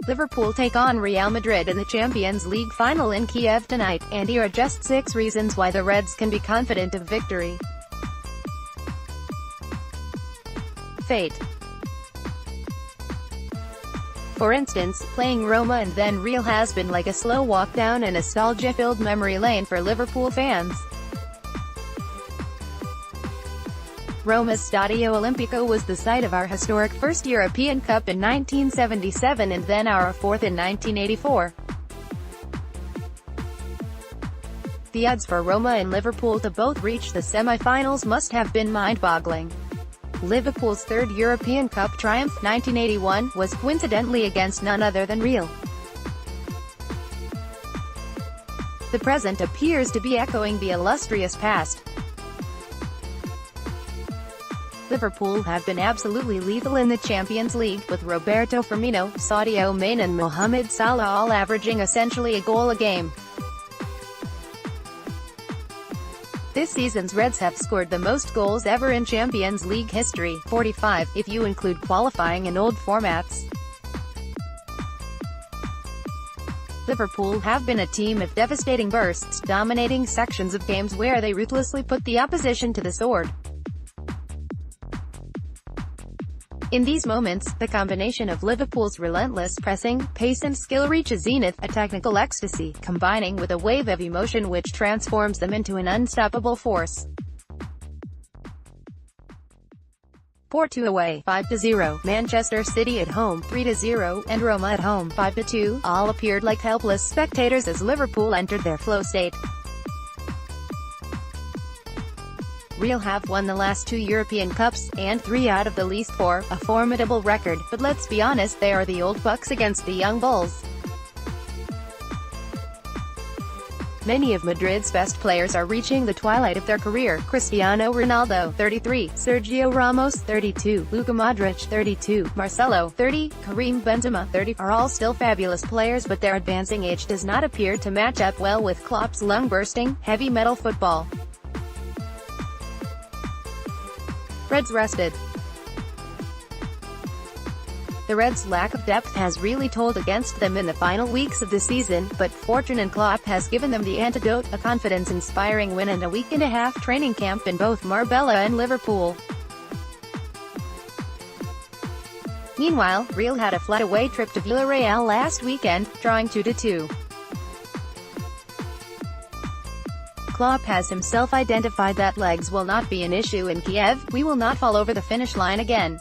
Liverpool take on Real Madrid in the Champions League final in Kyiv tonight, and here are just 6 reasons why the Reds can be confident of victory. Fate. For instance, playing Roma and then Real has been like a slow walk down a nostalgia-filled memory lane for Liverpool fans. Roma's Stadio Olimpico was the site of our historic first European Cup in 1977 and then our fourth in 1984. The odds for Roma and Liverpool to both reach the semi-finals must have been mind-boggling. Liverpool's third European Cup triumph, 1981, was coincidentally against none other than Real. The present appears to be echoing the illustrious past. Liverpool have been absolutely lethal in the Champions League, with Roberto Firmino, Sadio Mane and Mohamed Salah all averaging essentially a goal a game. This season's Reds have scored the most goals ever in Champions League history, 45, if you include qualifying in old formats. Liverpool have been a team of devastating bursts, dominating sections of games where they ruthlessly put the opposition to the sword. In these moments, the combination of Liverpool's relentless pressing, pace and skill reaches zenith, a technical ecstasy, combining with a wave of emotion which transforms them into an unstoppable force. Porto away, 5-0, Manchester City at home, 3-0, and Roma at home, 5-2, all appeared like helpless spectators as Liverpool entered their flow state. Real have won the last 2 European Cups, and 3 out of the least 4, a formidable record, but let's be honest, they are the old bucks against the young bulls. Many of Madrid's best players are reaching the twilight of their career. Cristiano Ronaldo, 33, Sergio Ramos, 32, Luka Modric, 32, Marcelo, 30, Karim Benzema, 30, are all still fabulous players, but their advancing age does not appear to match up well with Klopp's lung-bursting, heavy metal football. Reds rested. The Reds' lack of depth has really told against them in the final weeks of the season, but fortune and Klopp has given them the antidote, a confidence-inspiring win and a week-and-a-half training camp in both Marbella and Liverpool. Meanwhile, Real had a flat away trip to Villarreal last weekend, drawing 2-2. Klopp has himself identified that legs will not be an issue in Kyiv. We will not fall over the finish line again.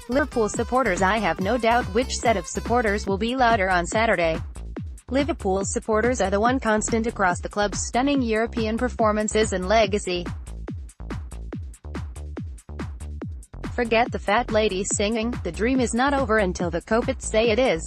Liverpool supporters: I have no doubt which set of supporters will be louder on Saturday. Liverpool supporters are the one constant across the club's stunning European performances and legacy. Forget the fat ladies singing, the dream is not over until the Kopits say it is.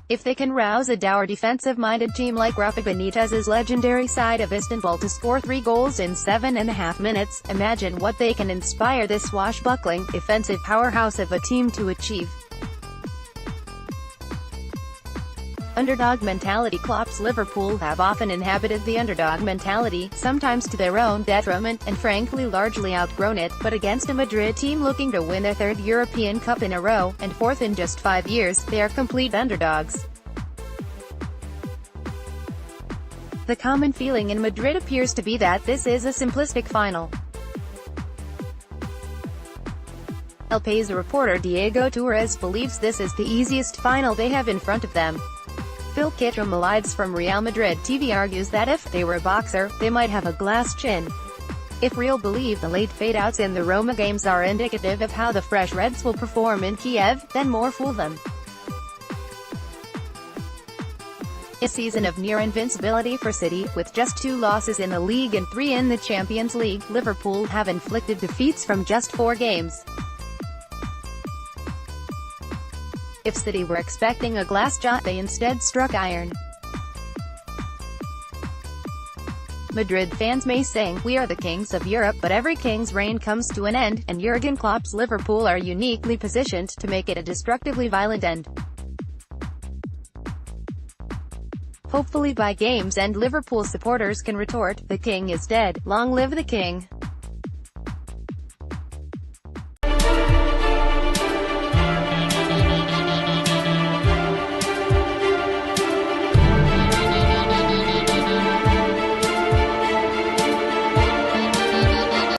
If they can rouse a dour defensive-minded team like Rafa Benitez's legendary side of Istanbul to score 3 goals in 7.5 minutes, imagine what they can inspire this swashbuckling, offensive powerhouse of a team to achieve. Underdog mentality: Klopp's Liverpool have often inhabited the underdog mentality, sometimes to their own detriment, and frankly largely outgrown it, but against a Madrid team looking to win their 3rd European Cup in a row, and 4th in just 5 years, they are complete underdogs. The common feeling in Madrid appears to be that this is a simplistic final. El País reporter Diego Torres believes this is the easiest final they have in front of them. Phil Kitromalides from Real Madrid TV argues that if they were a boxer, they might have a glass chin. If Real believe the late fade-outs in the Roma games are indicative of how the fresh Reds will perform in Kyiv, then more fool them. A season of near invincibility for City, with just 2 losses in the league and 3 in the Champions League. Liverpool have inflicted defeats from just 4 games. If City were expecting a glass jaw, they instead struck iron. Madrid fans may sing, "We are the kings of Europe," but every king's reign comes to an end, and Jurgen Klopp's Liverpool are uniquely positioned to make it a destructively violent end. Hopefully by game's end Liverpool supporters can retort, "The king is dead, long live the king."